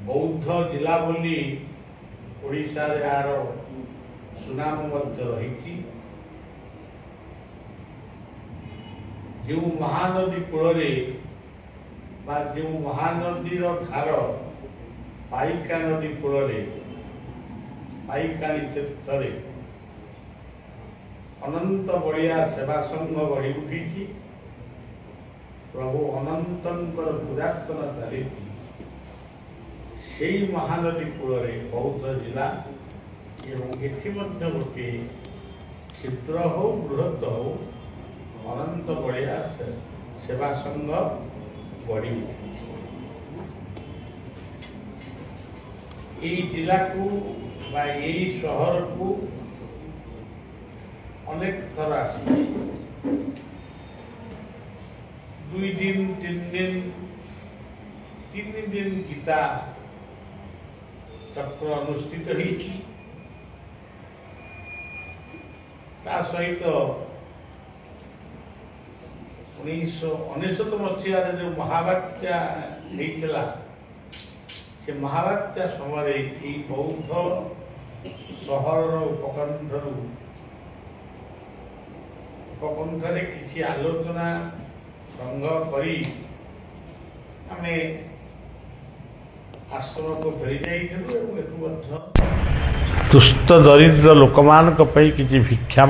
बौद्ध जिला बोली ओडिशा रे यार सुनाम मध्य रही। जो महानदी कूल जो महानदी धार पाइका नदी कूल पाइकाणी तीर्थ अनंत बलिया सेवा संघ गढ़ी उठी। प्रभु अनंतर पूजार्चन चली से महानदी कूल बौद्ध जिला एवं एटी गोटे क्षुद्र हो बृहत हो अनंत बलिया सेवा संघ गढ़ी उठी। जिला को शहर को अनेक थर आसी 2 दिन 3 दिन गीता चक्र अनुष्ठित होती। सहित 1999 मसीह जो महाबात्या होता से महाबात्या समय बौद्ध सहर उपकंठरे किसी आलोचना संग्रह करी आमे आश्रम को फेरी जाइलु। दुष्ट दरिद्र लोक मान किसी भिक्षा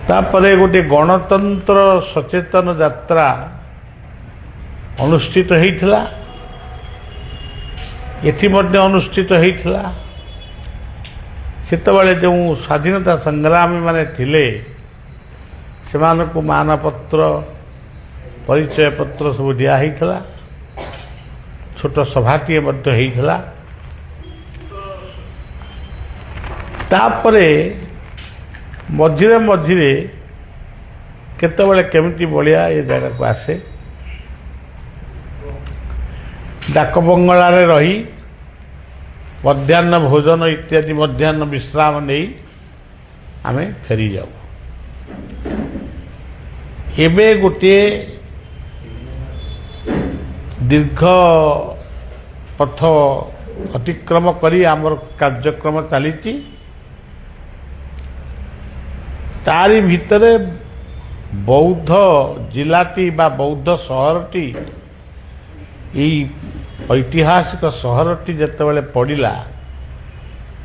तापरे गोटे गणतंत्र सचेतन यात्रा अनुष्ठित होइथिला। एथि मध्य अनुष्ठित होइथिला। सेतबेले जो स्वाधीनता संग्रामी माने थिले सेमानकु मानपत्र परिचय पत्र सब दिया होइथिला। छोट सभाटीए मध्य होइथिला। तापरे मझिरे मझिरे केतेबेले केमिति बलिया ये जगह को आसे डाक बंगलारे रही मध्याह्न भोजन इत्यादि मध्याह्न विश्राम नहीं आमे फेरी जाऊ। एबे गोटे दीर्घ पथ अतिक्रम करी आमर कार्यक्रम चली। तारी भितरे बौद्ध जिलाटी बा बौद्ध सहरटी ऐतिहासिक सहरटी जितेबाला पड़ा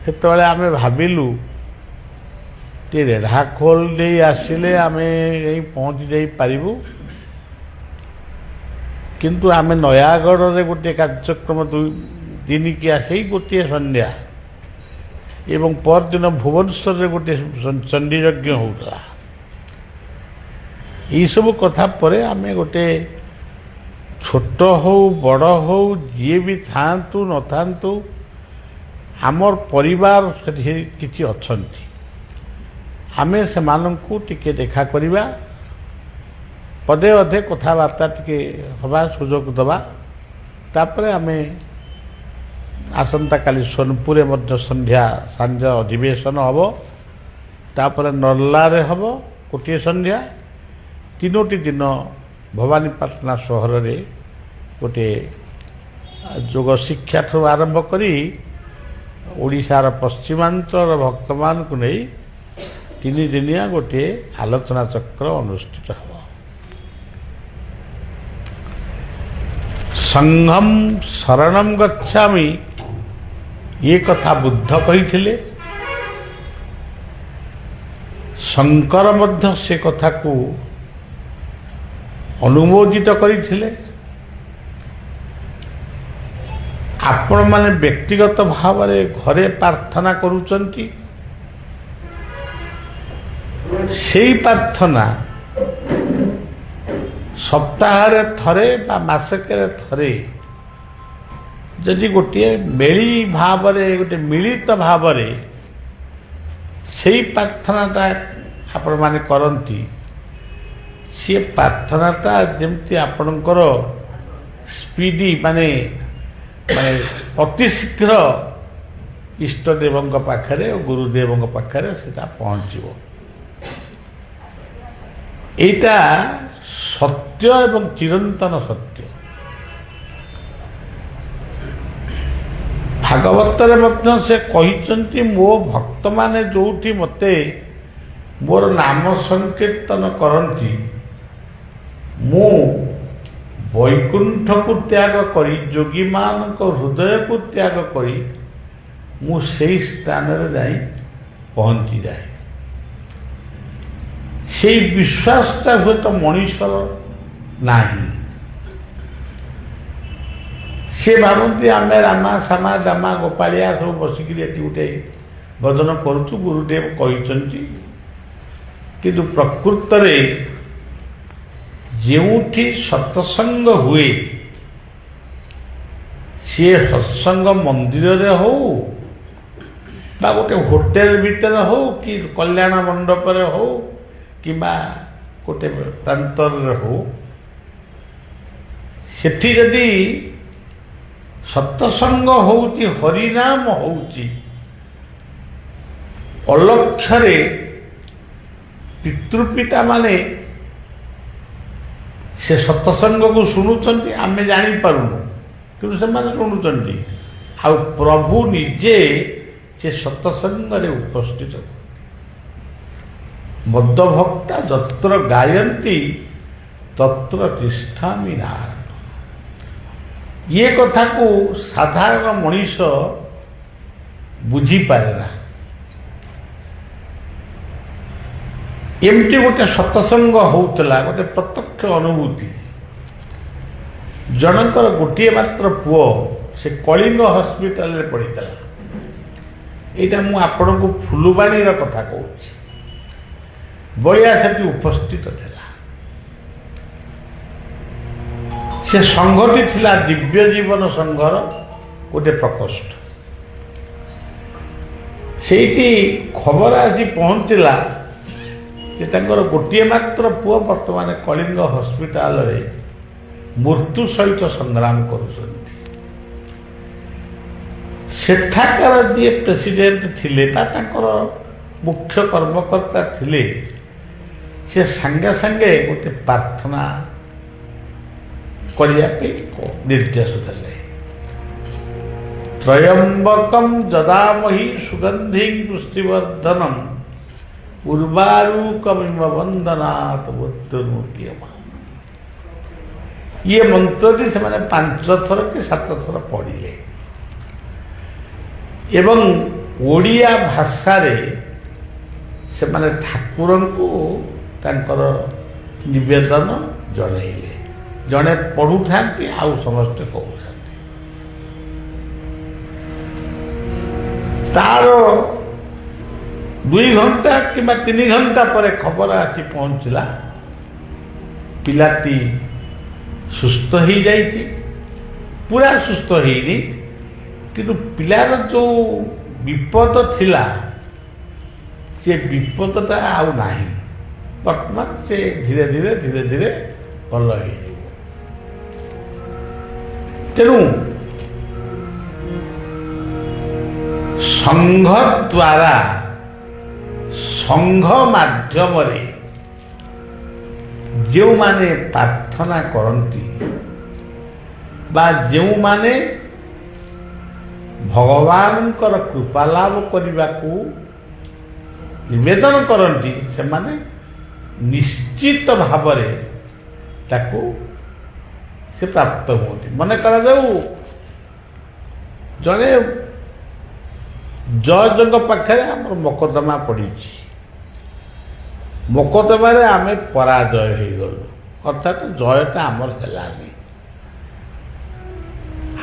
सेतबेले आमे भाविलु टे रेढ़ाखोल दे आसिले आमे यही पहुँची जाई पारिबु। किंतु आमे नयागढ़ रे गोटे कार्यक्रम दिनिकिया से गोटे संध्या एवं परदिन भुवनेश्वर रे गोटे चंडी यज्ञ होता। यही सब कथा परे आमे गोटे छोट हो बड़ हो जी भी थांतु न थांतु आमर परिवार किछि अछंती आमे से माननकु टिके देखा करिबा पदे अधे कथबार्ता टिके हवा सुजोग दबा। तापरे आमे आसंता काली सोनपुरे मध्य संध्या सांझ अधिवेशन हब। तापरे नल्लारे हब गोटे संध्या। 3टी दिन भवानीपाटना सहर रे गोटे योग शिक्षा ठू आरंभ करी ओडिशार पश्चिमांचल भक्त मान को नहीं 3 दिनिया गोटे आलोचना चक्र अनुष्ठित हब। संघम शरणम गच्छामि ये कथा बुद्ध कही। शंकर मध्य से कथा को अनुमोदित करथिले। आपण माने व्यक्तिगत भाव रे घरे प्रार्थना करूचंती सेई प्रार्थना सप्ताह रे थरे बा मासके रे थरे जदि गोटे मेली भाव रे गोटे मिलित भाव रे सेई प्रार्थनाटा आपण माने करंती सी प्रार्थनाटा जेमती आपणकर स्पीडी माने माने अति शीघ्र इष्टदेव पाखरे और गुरुदेव पाखरे सेटा पहुँचो। एटा सत्य एवं चिरंतन सत्य। ଭାଗବତରେ ମଧ୍ୟ ସେ କହିଛନ୍ତି ମୋ ଭକ୍ତମାନେ ଯୋଉଠି ମୋତେ ମୋର ନାମ ସଂକୀର୍ତ୍ତନ କରନ୍ତି ମୁଁ ବୈକୁଣ୍ଠକୁ ତ୍ୟାଗ କରି ଯୋଗୀମାନଙ୍କ ହୃଦୟକୁ ତ୍ୟାଗ କରି ମୁଁ ସେହି ସ୍ଥାନରେ ଯାଇ ପହଞ୍ଚିଯାଏ। ସେଇ ବିଶ୍ୱାସଟା ହୁଏତ ମଣିଷର ନାହିଁ। ସେ ଭାବନ୍ତି ଆମେ ରାମା ଶ୍ୟାମା ଦାମା ଗୋପାଳିଆ ସବୁ ବସିକିରି ଏଠି ଗୋଟେ ଭଜନ କରୁଛୁ, ଗୁରୁଦେବ କହିଛନ୍ତି। କିନ୍ତୁ ପ୍ରକୃତରେ ଯେଉଁଠି ସତ୍ସଙ୍ଗ ହୁଏ ସିଏ ସତ୍ସଙ୍ଗ ମନ୍ଦିରରେ ହଉ ବା ଗୋଟେ ହୋଟେଲ ଭିତରେ ହଉ କି କଲ୍ୟାଣ ମଣ୍ଡପରେ ହଉ କିମ୍ବା ଗୋଟେ ପ୍ରାନ୍ତରରେ ହଉ, ସେଠି ଯଦି ସତ୍ସଙ୍ଗ ହଉଛି ହରିନାମ ହଉଛି ଅଲକ୍ଷ୍ୟରେ ପିତୃପିତା ମାନେ ସେ ସତ୍ସଙ୍ଗକୁ ଶୁଣୁଛନ୍ତି, ଆମେ ଜାଣିପାରୁନୁ କିନ୍ତୁ ସେମାନେ ଶୁଣୁଛନ୍ତି। ଆଉ ପ୍ରଭୁ ନିଜେ ସେ ସତ୍ସଙ୍ଗରେ ଉପସ୍ଥିତ। ମଦଭକ୍ତା ଯତ୍ର ଗାୟନ୍ତି ତତ୍ର ତିଷ୍ଠାମି ନାରଦ। ଇଏ କଥାକୁ ସାଧାରଣ ମଣିଷ ବୁଝିପାରେ ନା। ଏମିତି ଗୋଟେ ସତ୍ସଙ୍ଗ ହଉଥିଲା, ଗୋଟେ ପ୍ରତ୍ୟକ୍ଷ ଅନୁଭୂତି। ଜଣଙ୍କର ଗୋଟିଏ ମାତ୍ର ପୁଅ ସେ କଳିଙ୍ଗ ହସ୍ପିଟାଲରେ ପଡ଼ିଥିଲା। ଏଇଟା ମୁଁ ଆପଣଙ୍କୁ ଫୁଲବାଣୀର କଥା କହୁଛି। ବଳିଆ ସେଠି ଉପସ୍ଥିତ ଥିଲା। ସେ ସଂଘଟି ଥିଲା ଦିବ୍ୟ ଜୀବନ ସଂଘର ଗୋଟେ ପ୍ରକୋଷ୍ଠ। ସେଇଠି ଖବର ଆସି ପହଞ୍ଚିଲା ଯେ ତାଙ୍କର ଗୋଟିଏ ମାତ୍ର ପୁଅ ବର୍ତ୍ତମାନ କଳିଙ୍ଗ ହସ୍ପିଟାଲରେ ମୃତ୍ୟୁ ସହିତ ସଂଗ୍ରାମ କରୁଛନ୍ତି। ସେଠାକାର ଯିଏ ପ୍ରେସିଡେଣ୍ଟ ଥିଲେ ବା ତାଙ୍କର ମୁଖ୍ୟ କର୍ମକର୍ତ୍ତା ଥିଲେ, ସେ ସାଙ୍ଗେ ସାଙ୍ଗେ ଗୋଟେ ପ୍ରାର୍ଥନା କରିବା ପାଇଁ ନିର୍ଦ୍ଦେଶ ଦେଲେ। ତ୍ରୟମ୍ବକଂ ଯଦାମହି ସୁଗନ୍ଧିଂ ପୁଷ୍ଟିବର୍ଦ୍ଧନଂ ଉର୍ବାରୁକମିବ ବନ୍ଦନାତ୍ ମୃତ୍ୟୁର୍ମୁକ୍ଷୀୟମାମ୍। ଇଏ ମନ୍ତ୍ରଟି ସେମାନେ 5 ଥର କି 7 ଥର ପଢ଼ିଲେ ଏବଂ ଓଡ଼ିଆ ଭାଷାରେ ସେମାନେ ଠାକୁରଙ୍କୁ ତାଙ୍କର ନିବେଦନ ଜଣାଇଲେ। ଜଣେ ପଢ଼ୁଥାନ୍ତି ଆଉ ସମସ୍ତେ କହୁଥାନ୍ତି। ତାର 2 ଘଣ୍ଟା କିମ୍ବା 3 ଘଣ୍ଟା ପରେ ଖବର ଆସି ପହଞ୍ଚିଲା ପିଲାଟି ସୁସ୍ଥ ହେଇଯାଇଛି। ପୁରା ସୁସ୍ଥ ହେଇନି, କିନ୍ତୁ ପିଲାର ଯେଉଁ ବିପଦ ଥିଲା ସେ ବିପଦଟା ଆଉ ନାହିଁ। ବର୍ତ୍ତମାନ ସେ ଧୀରେ ଧୀରେ ଭଲ ହେଇଯିବ। ତେଣୁ ସଂଘ ଦ୍ୱାରା, ସଂଘ ମାଧ୍ୟମରେ ଯେଉଁମାନେ ପ୍ରାର୍ଥନା କରନ୍ତି ବା ଯେଉଁମାନେ ଭଗବାନଙ୍କର କୃପା ଲାଭ କରିବାକୁ ନିବେଦନ କରନ୍ତି, ସେମାନେ ନିଶ୍ଚିତ ଭାବରେ ତାକୁ ସେ ପ୍ରାପ୍ତ ହୁଅନ୍ତି। ମନେ କରାଯାଉ ଜଣେ ଜଜଙ୍କ ପାଖରେ ଆମର ମକଦ୍ଦମା ପଡ଼ିଛି, ମକଦ୍ଦମାରେ ଆମେ ପରାଜୟ ହେଇଗଲୁ, ଅର୍ଥାତ୍ ଜୟଟା ଆମର ହେଲାନି।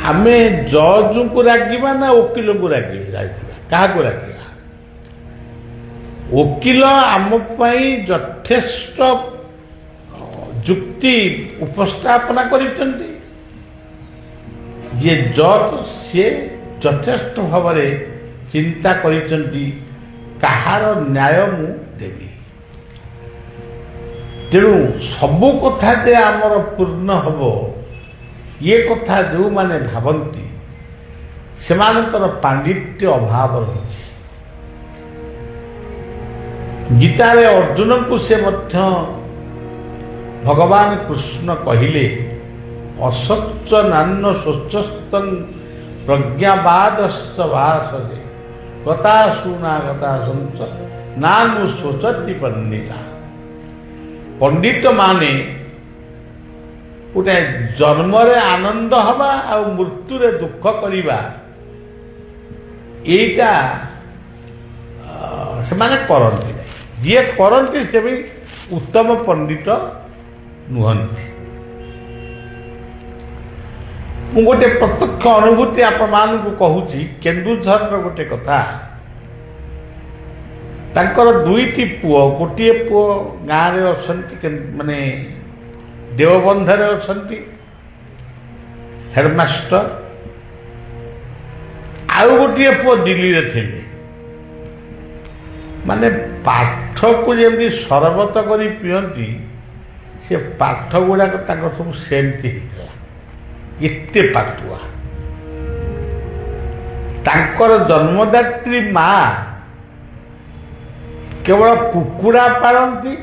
ଆମେ ଜଜଙ୍କୁ ରାଗିବା ନା ଓକିଲଙ୍କୁ ରାଗିବା? କାହାକୁ ରାଗିବା? ଓକିଲ ଆମ ପାଇଁ ଯଥେଷ୍ଟ ଯୁକ୍ତି ଉପସ୍ଥାପନା କରିଛନ୍ତି। ଯିଏ ଜଜ୍ ସିଏ ଯଥେଷ୍ଟ ଭାବରେ ଚିନ୍ତା କରିଛନ୍ତି କାହାର ନ୍ୟାୟ ମୁଁ ଦେବି। ତେଣୁ ସବୁ କଥା ଯେ ଆମର ପୂର୍ଣ୍ଣ ହେବ ଇଏ କଥା ଯେଉଁମାନେ ଭାବନ୍ତି ସେମାନଙ୍କର ପାଣ୍ଡିତ୍ୟ ଅଭାବ ରହିଛି। ଗୀତାରେ ଅର୍ଜୁନଙ୍କୁ ସେ ମଧ୍ୟ ଭଗବାନ କୃଷ୍ଣ କହିଲେ ଅସତ୍ୟ ନାନ୍ୟ ସ୍ୱଚ୍ଛସ୍ତଂ ପ୍ରଜ୍ଞାବାଦସ୍ତ ଭାଷରେ ଗତା ଶୁଣା ଗତା ସଞ୍ଚ ନାନୁ ଶୋଚନ୍ତି ପଣ୍ଡିତା। ପଣ୍ଡିତ ମାନେ ଗୋଟେ ଜନ୍ମରେ ଆନନ୍ଦ ହବା ଆଉ ମୃତ୍ୟୁରେ ଦୁଃଖ କରିବା ଏଇଟା ସେମାନେ କରନ୍ତି ନାହିଁ। ଯିଏ କରନ୍ତି ସେ ବି ଉତ୍ତମ ପଣ୍ଡିତ ନୁହନ୍ତି। ମୁଁ ଗୋଟେ ପ୍ରତ୍ୟକ୍ଷ ଅନୁଭୂତି ଆପଣମାନଙ୍କୁ କହୁଛି। କେନ୍ଦୁଝରର ଗୋଟେ କଥା। ତାଙ୍କର ଦୁଇଟି ପୁଅ, ଗୋଟିଏ ପୁଅ ଗାଁରେ ଅଛନ୍ତି, ମାନେ ଦେଓବନ୍ଧରେ ଅଛନ୍ତି ହେଡମାଷ୍ଟର, ଆଉ ଗୋଟିଏ ପୁଅ ଦିଲ୍ଲୀରେ ଥିଲେ। ମାନେ ପାଠକୁ ଯେମିତି ସରବତ କରି ପିଅନ୍ତି, ସେ ପାଠ ଗୁଡ଼ାକ ତାଙ୍କର ସବୁ ସେମିତି ହେଇଥିଲା। ଏତେ ପାଠୁଆ। ତାଙ୍କର ଜନ୍ମଦାତ୍ରୀ ମା କେବଳ କୁକୁଡ଼ା ପାଳନ୍ତି,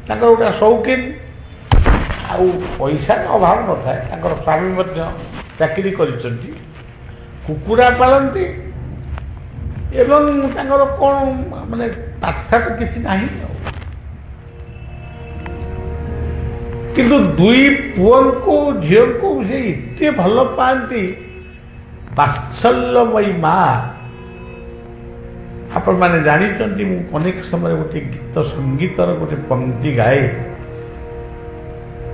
ତାଙ୍କର ଗୋଟେ ସୌକିନ, ଆଉ ପଇସାର ଅଭାବ ନଥାଏ। ତାଙ୍କର ସ୍ୱାମୀ ମଧ୍ୟ ଚାକିରି କରିଛନ୍ତି, କୁକୁଡ଼ା ପାଳନ୍ତି ଏବଂ ତାଙ୍କର କ'ଣ ମାନେ ପାଠଶାଠ କିଛି ନାହିଁ ଆଉ। କିନ୍ତୁ ଦୁଇ ପୁଅଙ୍କୁ ଝିଅଙ୍କୁ ସେ ଏତେ ଭଲ ପାଆନ୍ତି, ବାତ୍ସଲ୍ୟମୟୀ ମା। ଆପଣମାନେ ଜାଣିଛନ୍ତି, ମୁଁ ଅନେକ ସମୟରେ ଗୋଟେ ଗୀତ ସଙ୍ଗୀତର ଗୋଟେ ପଂକ୍ତି ଗାଏ।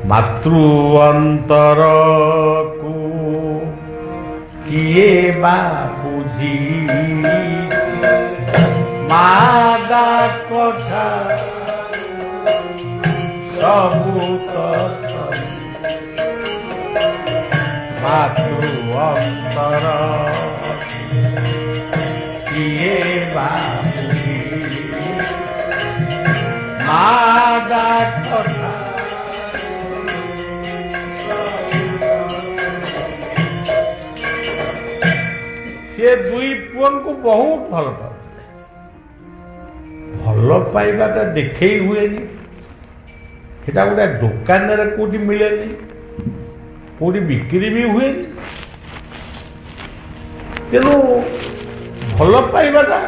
ମାତୃ ଅନ୍ତରକୁ କିଏ ବା ବୁଝି, ମା ଡାକଠା ସବୁ ତ ମାତୃ ଅନ୍ତର କିଏ ବା ବୁଝି, ମା ଡାକଠା। ସେ ଦୁଇ ପୁଅଙ୍କୁ ବହୁତ ଭଲ ପାଉଥିଲେ। ଭଲ ପାଇବାଟା ଦେଖେଇ ହୁଏନି, ସେଟା ଗୋଟେ ଦୋକାନରେ କୋଉଠି ମିଳେନି, କୋଉଠି ବିକ୍ରି ବି ହୁଏନି। ତେଣୁ ଭଲ ପାଇବାଟା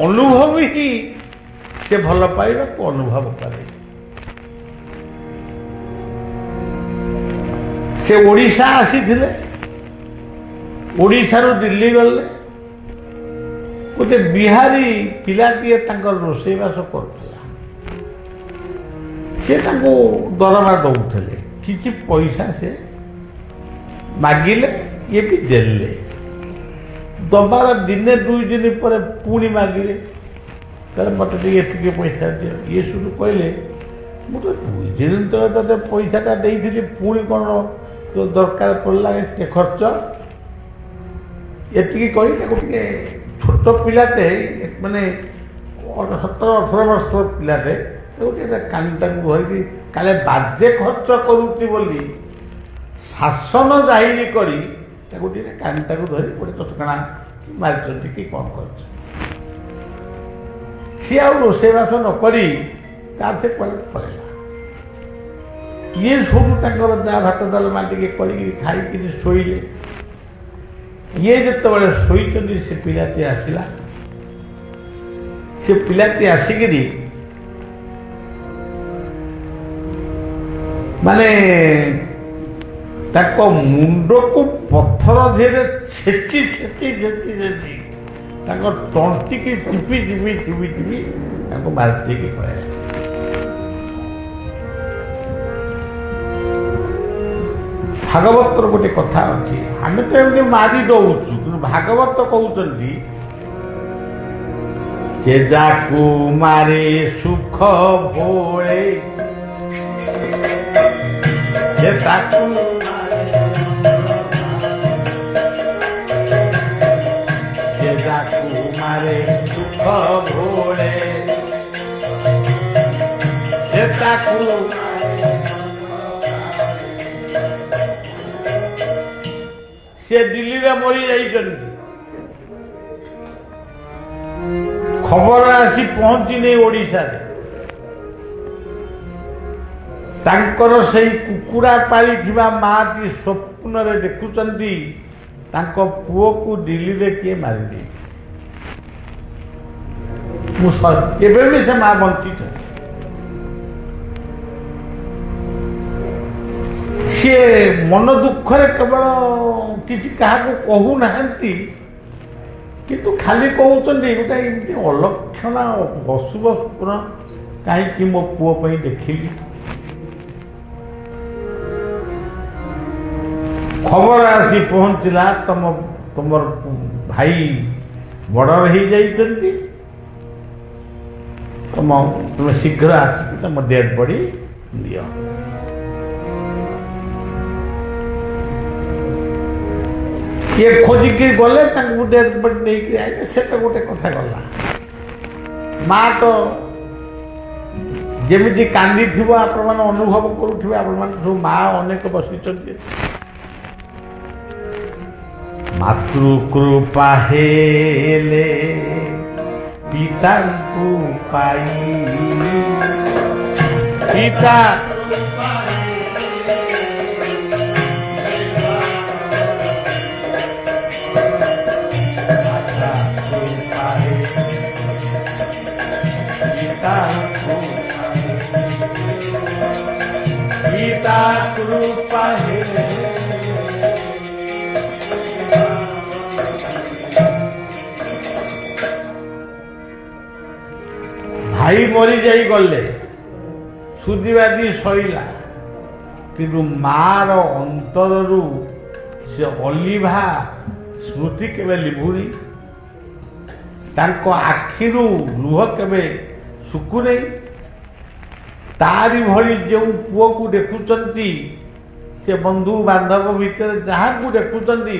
ଅନୁଭବ ହିଁ ସେ ଭଲ ପାଇବାକୁ ଅନୁଭବ କରେ। ସେ ଓଡ଼ିଶା ଆସିଥିଲେ, ଓଡ଼ିଶାରୁ ଦିଲ୍ଲୀ ଗଲେ। ଗୋଟେ ବିହାରୀ ପିଲାଟିଏ ତାଙ୍କର ରୋଷେଇବାସ କରୁଥିଲା। ସେ ତାଙ୍କୁ ଦରମା ଦଉଥିଲେ, କିଛି ପଇସା ସେ ମାଗିଲେ, ଇଏ ବି ଦେଲେ। ଦବାର ଦିନେ ଦୁଇ ଦିନ ପରେ ପୁଣି ମାଗିଲେ, କହିଲେ ମୋତେ ଟିକେ ଏତିକି ପଇସା ଦିଅ। ଇଏ ଶୁଣୁ କହିଲେ, ମୁଁ ତ ଦୁଇ ଦିନ ତୋତେ ପଇସାଟା ଦେଇଥିଲି, ପୁଣି କ'ଣ ତୋ ଦରକାର ପଡ଼ିଲା ଏତେ ଖର୍ଚ୍ଚ? ଏତିକି କହି ତାକୁ ଟିକେ, ଛୋଟ ପିଲାଟେ, ମାନେ 17-18 ବର୍ଷର ପିଲାଟେ, ତାକୁ ଟିକେ କାନିଟାକୁ ଧରିକି କାଳେ ବାଜେ ଖର୍ଚ୍ଚ କରୁଛି ବୋଲି ଶାସନ ଜାହିର କରି ତାକୁ ଟିକେ କାନିଟାକୁ ଧରି ଗୋଟେ ଚଟକଣା ମାରିଛନ୍ତି କି କ'ଣ କରୁଛନ୍ତି। ସିଏ ଆଉ ରୋଷେଇବାସ ନ କରି ତାର ସେ ପଳେଇଲା। ଇଏ ସବୁ ତାଙ୍କର ଯାହା ଭାତ ଡାଲମା ଟିକେ କରିକି ଖାଇକିରି ଶୋଇଲେ। ଇଏ ଯେତେବେଳେ ଶୋଇଛନ୍ତି, ସେ ପିଲାଟି ଆସିଲା। ସେ ପିଲାଟି ଆସିକିରି ମାନେ ତାଙ୍କ ମୁଣ୍ଡକୁ ପଥର ଧିରେ ଛେଚି ତାଙ୍କ ତଣ୍ଟିକି ଚିପି ତାଙ୍କୁ ମାରି ଦେଇକି ପଳେଇଲା। ଭାଗବତର ଗୋଟେ କଥା ଅଛି, ଆମେ ତ ଏମିତି ମାରି ଦଉଛୁ, କିନ୍ତୁ ଭାଗବତ କହୁଛନ୍ତି ଯେ ଯାକୁ ମାରେ ସୁଖ ଭୋଳେ, ସେ ତାକୁ ଯେ ଯାକୁ ମାରେ ସୁଖ ଭୋଳେ, ସେ ତାକୁ ସେ ଦିଲ୍ଲୀରେ ମରି ଯାଇଛନ୍ତି। ଖବର ଆସି ପହଞ୍ଚିନି ଓଡ଼ିଶାରେ। ତାଙ୍କର ସେଇ କୁକୁଡ଼ା ପାଳିଥିବା ମାଟି ସ୍ୱପ୍ନରେ ଦେଖୁଛନ୍ତି ତାଙ୍କ ପୁଅକୁ ଦିଲ୍ଲୀରେ କିଏ ମାରିଦେଇ ଏବେ ବି ସେ ମା ବଞ୍ଚିଛନ୍ତି। ସିଏ ମନ ଦୁଃଖରେ କେବଳ କିଛି କାହାକୁ କହୁନାହାନ୍ତି, କିନ୍ତୁ ଖାଲି କହୁଛନ୍ତି ଗୋଟେ ଏମିତି ଅଲକ୍ଷଣା ଅଶୁଭ ସ୍ୱପ୍ନ କାହିଁକି ମୋ ପୁଅ ପାଇଁ ଦେଖିଲି। ଖବର ଆସି ପହଞ୍ଚିଲା ତମର ଭାଇ ବର୍ଡର ହେଇଯାଇଛନ୍ତି, ତୁମେ ଶୀଘ୍ର ଆସିକି ତମ ଡେଡ୍ ବଡି ଦିଅ। କିଏ ଖୋଜିକି ଗଲେ ତାଙ୍କୁ ଡେଡ୍ ବଡି ନେଇକି ଆଇଲେ, ସେଟା ଗୋଟେ କଥା ଗଲା। ମା ତ ଯେମିତି କାନ୍ଦିଥିବ ଆପଣମାନେ ଅନୁଭବ କରୁଥିବେ, ଆପଣମାନେ ସବୁ ମା ଅନେକ ବସିଛନ୍ତି। ମାତୃକୃପା ହେଲେ ପିତାଙ୍କୁ ପାଇ, ପିତା ପିତା କୃପା ହେଲେ ଭାଇ ମରି ଯାଇ ଗଲେ, ସୁଦିବାଦୀ ସଇଲା, କିନ୍ତୁ ମାର ଅନ୍ତରରୁ ସେ ଅଲିଭା ସ୍ମୃତି କେବେ ଲିଭୁନି, ତାଙ୍କ ଆଖିରୁ ଲୁହ କେବେ ଶୁଖୁନେଇ। ତାରି ଭଳି ଯେଉଁ ପୁଅକୁ ଦେଖୁଛନ୍ତି, ସେ ବନ୍ଧୁ ବାନ୍ଧବ ଭିତରେ ଯାହାକୁ ଦେଖୁଛନ୍ତି,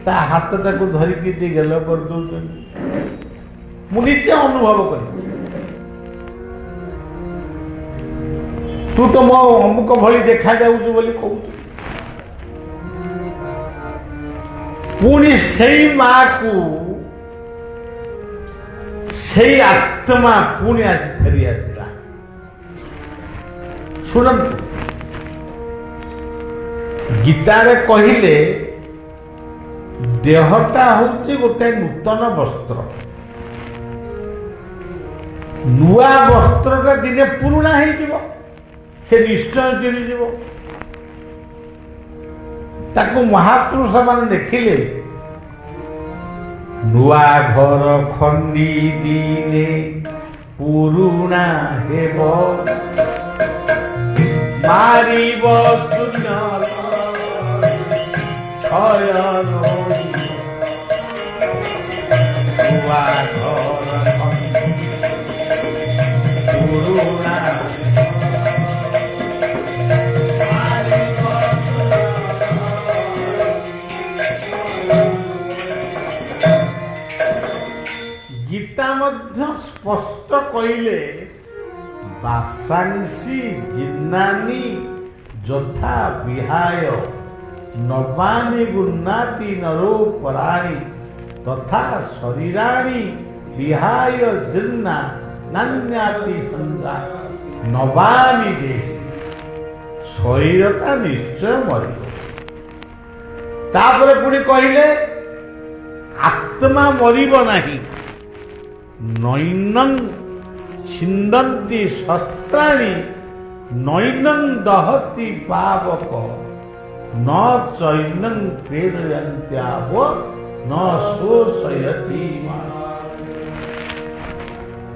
ତା ହାତଟାକୁ ଧରିକି ଟିକେ ଗେଲ କରିଦେଉଛନ୍ତି। ମୁଁ ନିଜେ ଅନୁଭବ କରିଛି। ତୁ ତ ମୋ ଅମୁକ ଭଳି ଦେଖାଯାଉଛୁ ବୋଲି କହୁଛୁ, ପୁଣି ସେଇ ମାକୁ ସେଇ ଆତ୍ମା ପୁଣି ଆଜି ଫେରି ଆସିଲା। ଶୁଣନ୍ତୁ, ଗୀତାରେ କହିଲେ ଦେହଟା ହଉଛି ଗୋଟେ ନୂତନ ବସ୍ତ୍ର। ନୂଆ ବସ୍ତ୍ରଟା ଦିନେ ପୁରୁଣା ହେଇଯିବ, ସେ ନିଶ୍ଚୟ ଚିରିଯିବ। ତାକୁ ମହାପୁରୁଷ ମାନେ ଦେଖିଲେ, ନୂଆ ଘର ଖଣ୍ଡି ଦିନେ ପୁରୁଣା ହେବ, ମାରିବ ଶୂନ୍ୟ କ୍ଷୟ ନୋଇ। ନୂଆ ଘର ଖଣ୍ଡି ପୁରୁଣା ଗୀତା ମଧ୍ୟ ସ୍ପଷ୍ଟ କହିଲେ, ବାସାଂସି ଜିନ୍ନାନି ଯଥା ବିହାୟ ନବାନି ଗୁନ୍ନାତି ନରୋ ପରାଣି ତଥା ଶରୀରାଣି ବିହାୟ ଜିନ୍ନା ନାନ୍ୟାତି ସନ୍ଧା ନବାନି ଦେହ। ଶରୀରଟା ନିଶ୍ଚୟ ମରିବ। ତାପରେ ପୁଣି କହିଲେ, ଆତ୍ମା ମରିବ ନାହିଁ। ନୈନଂ ଛିନ୍ଦନ୍ତି ଶସ୍ତ୍ରାଣି ନୈନଂ ଦହତି ପାବକ ନ ଚୈନଂ କ୍ରୀଡ଼ୟନ୍ତ୍ୟାବ ନ ଶୋଷୟତି।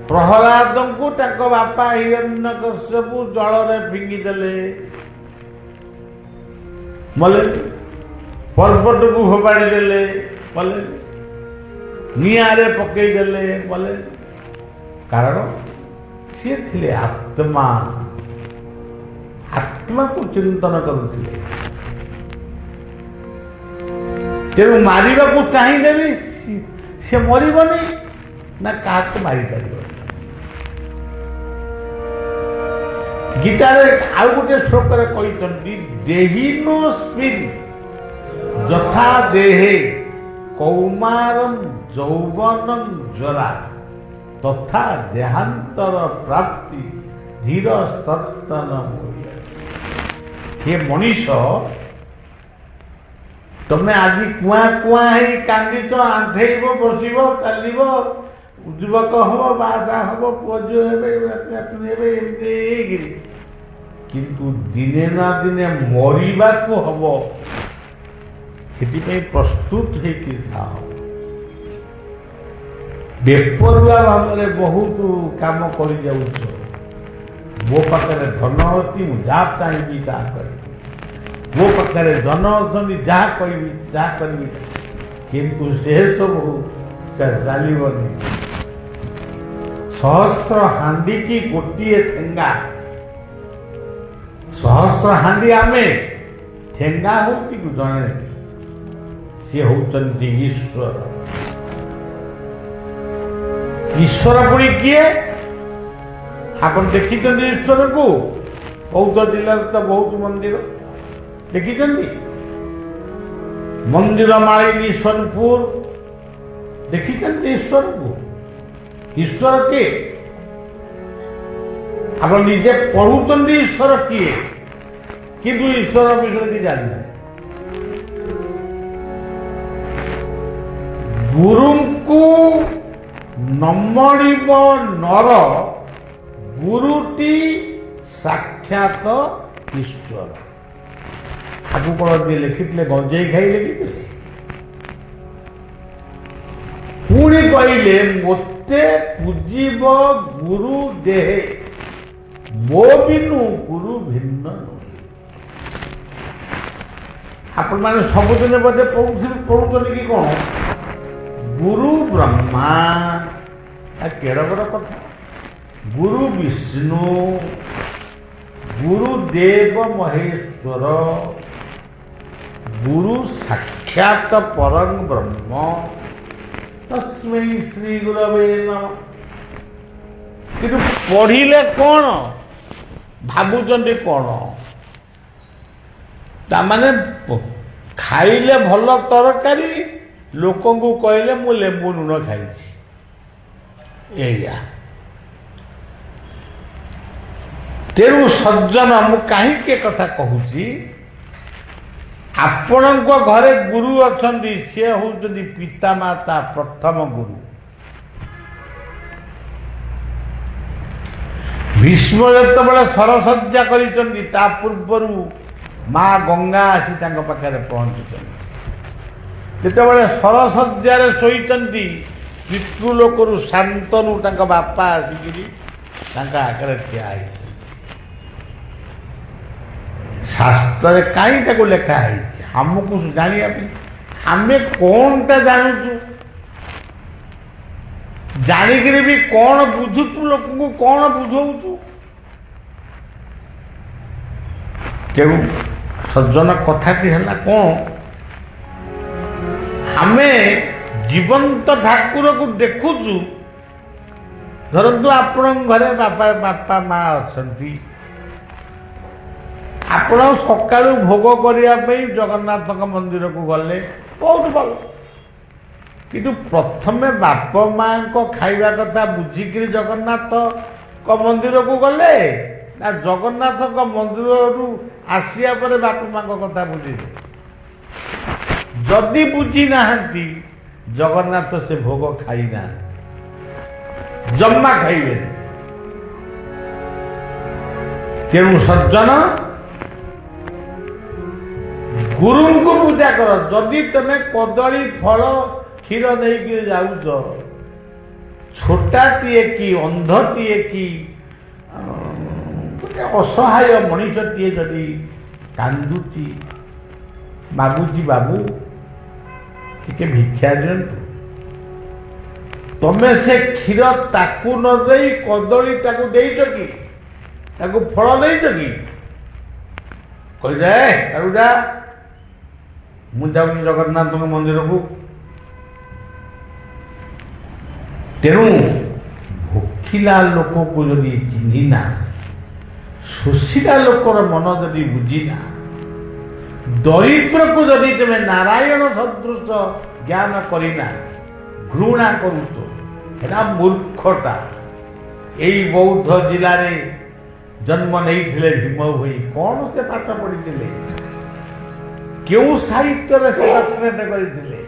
ପ୍ରହ୍ଲାଦଙ୍କୁ ତାଙ୍କ ବାପା ହିରଣ୍ୟକଶ୍ୟପ ଜଳରେ ଫିଙ୍ଗିଦେଲେ, ମଲେ। ପର୍ବତକୁ ଫୋପାଡ଼ି ଦେଲେ, ମଲେ। ନିଆଁରେ ପକେଇଦେଲେ, ମଲେ। କାରଣ ସିଏ ଥିଲେ ଆତ୍ମା, ଆତ୍ମାକୁ ଚିନ୍ତନ କରୁଥିଲେ। ତେଣୁ ମାରିବାକୁ ଚାହିଁଲେ ବି ସେ ମରିବନି, ନା କାହାକୁ ମାରିପାରିବନି। ଗୀତାରେ ଆଉ ଗୋଟେ ଶ୍ଲୋକରେ କହିଛନ୍ତି, ଦେହିନୋସ୍ମିନ୍ ଯଥା ଦେହେ କୌମାରଂ ଯୌବନଂ ଜରା ତଥା ଦେହାନ୍ତର ପ୍ରାପ୍ତି ଧୀର ସତ୍ତନ। ହେ ମଣିଷ, ତମେ ଆଜି କୁଆଁ କୁଆଁ ହେଇ କାନ୍ଦିଛ, ଆଣ୍ଠେଇବ, ବସିବ, ଚାଲିବ, ଯୁବକ ହବ, ବାହା ହବ, ପୁଅ ଝିଅ ହେବେ, ନାତୁଣୀ ହେବେ, ଏମିତି ହେଇକିରି, କିନ୍ତୁ ଦିନେ ନା ଦିନେ ମରିବାକୁ ହବ। ସେଥିପାଇଁ ପ୍ରସ୍ତୁତ ହେଇକି ଥାଅ। ବେପରୁଆ ଭାବରେ ବହୁତ କାମ କରିଯାଉଛ। ମୋ ପାଖରେ ଧନ ଅଛି, ମୁଁ ଯାହା ଚାହିଁବି ତାହା କରିବି। ମୋ ପାଖରେ ଧନ ଅଛନ୍ତି, ଯାହା କହିବି ଯାହା କରିବି, କିନ୍ତୁ ସେସବୁ ସେ ଚାଲିବନି। ସହସ୍ର ହାଣ୍ଡି କି ଗୋଟିଏ ଠେଙ୍ଗା। ସହସ୍ର ହାଣ୍ଡି ଆମେ, ଠେଙ୍ଗା ହଉଛି ଜଣେ, ସିଏ ହଉଛନ୍ତି ଈଶ୍ୱର। ଈଶ୍ୱର ପୁଣି କିଏ? ଆପଣ ଦେଖିଛନ୍ତି ଈଶ୍ୱରକୁ? ବୌଦ୍ଧ ଜିଲ୍ଲାରେ ତ ବହୁତ ମନ୍ଦିର ଦେଖିଛନ୍ତି। ମନ୍ଦିର ମାଳିନୀ ସୋନପୁର ଦେଖିଛନ୍ତି ଈଶ୍ୱରକୁ? ଈଶ୍ୱର କିଏ? ଆପଣ ନିଜେ ପଢୁଛନ୍ତି ଈଶ୍ୱର କିଏ, କିନ୍ତୁ ଈଶ୍ୱର ବିଷୟରେ ଜାଣିନାହିଁ। ଗୁରୁଙ୍କୁ ନମଣିବ ନର, ଗୁରୁଟି ସାକ୍ଷାତ ଈଶ୍ୱର। ଆକୁ କଣ ଯିଏ ଲେଖିଥିଲେ ଗଞ୍ଜେଇ ଖାଇ ଲେଖିଥିଲେ? ପୁଣି କହିଲେ ମୋତେ ପୂଜିବ ଗୁରୁ ଦେହେ, ମୋ ବିନୁ ଗୁରୁ ଭିନ୍ନ ନୁହେଁ। ଆପଣମାନେ ସବୁଦିନ ବୋଧେ ପଢୁଛନ୍ତି କି କଣ? ଗୁରୁ ବ୍ରହ୍ମା, କେଡ ବଡ କଥା। ଗୁରୁ ବିଷ୍ଣୁ, ଗୁରୁ ଦେବ ମହେଶ୍ୱର, ଗୁରୁ ସାକ୍ଷାତ ପରଂ ବ୍ରହ୍ମ, ତସ୍ମୈ ଶ୍ରୀ ଗୁରବେ ନମଃ। କିନ୍ତୁ ପଢିଲେ କଣ ଭାବୁଛନ୍ତି? କଣ ତାମାନେ ଖାଇଲେ ଭଲ ତରକାରୀ, ଲୋକଙ୍କୁ କହିଲେ ମୁଁ ଲେମ୍ବୁ ଲୁଣ ଖାଇଛି, ଏଇଆ। ତେଣୁ ସଜ୍ଜନ, ମୁଁ କାହିଁକି କଥା କହୁଛି? ଆପଣଙ୍କ ଘରେ ଗୁରୁ ଅଛନ୍ତି, ସେ ହଉଛନ୍ତି ପିତାମାତା, ପ୍ରଥମ ଗୁରୁ। ଭୀଷ୍ମ ଯେତେବେଳେ ସରସଜ୍ଜା କରିଛନ୍ତି, ତା ପୂର୍ବରୁ ମା ଗଙ୍ଗା ଆସି ତାଙ୍କ ପାଖରେ ପହଞ୍ଚିଛନ୍ତି। ଯେତେବେଳେ ସରସଜ୍ଜାରେ ଶୋଇଛନ୍ତି, ପିତୃଲୋକରୁ ଶାନ୍ତନୁ ତାଙ୍କ ବାପା ଆସିକିରି ତାଙ୍କ ଆଗରେ ଠିଆ ହେଇଛନ୍ତି। ଶାସ୍ତ୍ରରେ କାହିଁ ତାକୁ ଲେଖା ହେଇଛି? ଆମକୁ ଜାଣିବା ପାଇଁ। ଆମେ କଣଟା ଜାଣୁଛୁ? ଜାଣିକିରି ବି କଣ ବୁଝୁଛୁ? ଲୋକଙ୍କୁ କଣ ବୁଝଉଛୁ? ତେଣୁ ସଜ୍ଜନ, କଥାଟି ହେଲା କଣ? ଆମେ ଜୀବନ୍ତ ଠାକୁରକୁ ଦେଖୁଛୁ। ଧରନ୍ତୁ ଆପଣଙ୍କ ଘରେ ବାପା ମା ଅଛନ୍ତି, ଆପଣ ସକାଳୁ ଭୋଗ କରିବା ପାଇଁ ଜଗନ୍ନାଥଙ୍କ ମନ୍ଦିରକୁ ଗଲେ, ବହୁତ ଭଲ। କିନ୍ତୁ ପ୍ରଥମେ ବାପ ମାଙ୍କ ଖାଇବା କଥା ବୁଝିକିରି ଜଗନ୍ନାଥଙ୍କ ମନ୍ଦିରକୁ ଗଲେ, ନା ଜଗନ୍ନାଥଙ୍କ ମନ୍ଦିରରୁ ଆସିବା ପରେ ବାପ ମାଙ୍କ କଥା ବୁଝିଲେ? ଯଦି ବୁଝି ନାହାନ୍ତି, ଜଗନ୍ନାଥ ସେ ଭୋଗ ଖାଇନାହାନ୍ତି, ଜମା ଖାଇବେନି। ତେଣୁ ସଜ୍ଜନ, ଗୁରୁଙ୍କୁ ପୂଜା କର। ଯଦି ତମେ କଦଳୀ, ଫଳ, କ୍ଷୀର ନେଇକି ଯାଉଛ, ଛୋଟାଟିଏ କି ଅନ୍ଧଟିଏ କି ଗୋଟେ ଅସହାୟ ମଣିଷଟିଏ ଯଦି କାନ୍ଦୁଛି, ମାଗୁଛି, ବାବୁ ଟିକେ ଭିକ୍ଷା ଦିଅନ୍ତୁ, ତମେ ସେ କ୍ଷୀର ତାକୁ ନ ଦେଇ କଦଳୀ ତାକୁ ଦେଇଛ କି? ତାକୁ ଫଳ ଦେଇଛ କି? କହିଯାଏ ଯା, ମୁଁ ଯାଉଛି ଜଗନ୍ନାଥଙ୍କ ମନ୍ଦିରକୁ। ତେଣୁ ଭୋକିଲା ଲୋକକୁ ଯଦି ଚିହ୍ନିନା, ଶୋଷିଲା ଲୋକର ମନ ଯଦି ବୁଝିନା, ଦରିଦ୍ରକୁ ଯଦି ତମେ ନାରାୟଣ ସଦୃଶ ଜ୍ଞାନ କରିନା, ଘୃଣା କରୁଛ, ଏଟା ମୂର୍ଖଟା। ଏଇ ବୌଦ୍ଧ ଜିଲ୍ଲାରେ ଜନ୍ମ ନେଇଥିଲେ ଭୀମ ଭୋଇ। କଣ ସେ ପାଠ ପଢିଥିଲେ? କେଉଁ ସାହିତ୍ୟରେ ସେ ଡକ୍ଟରେଟ୍ କରିଥିଲେ,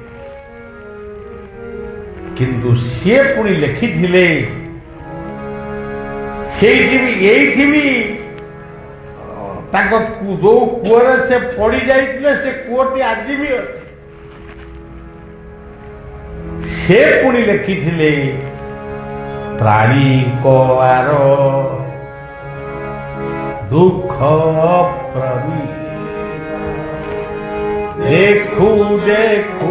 କିନ୍ତୁ ସିଏ ପୁଣି ଲେଖିଥିଲେ ଏଇଠି ବି ତାଙ୍କ ଯୋଉ କୂଅରେ ସେ ପଡି ଯାଇଥିଲେ ସେ କୂଅଟି ଆଜି ବି ଅଛି। ସେ ପୁଣି ଲେଖିଥିଲେ ପ୍ରାଣୀଙ୍କ ଆର ଦୁଃଖ ପ୍ରବୀ ଦେଖୁ ଦେଖୁ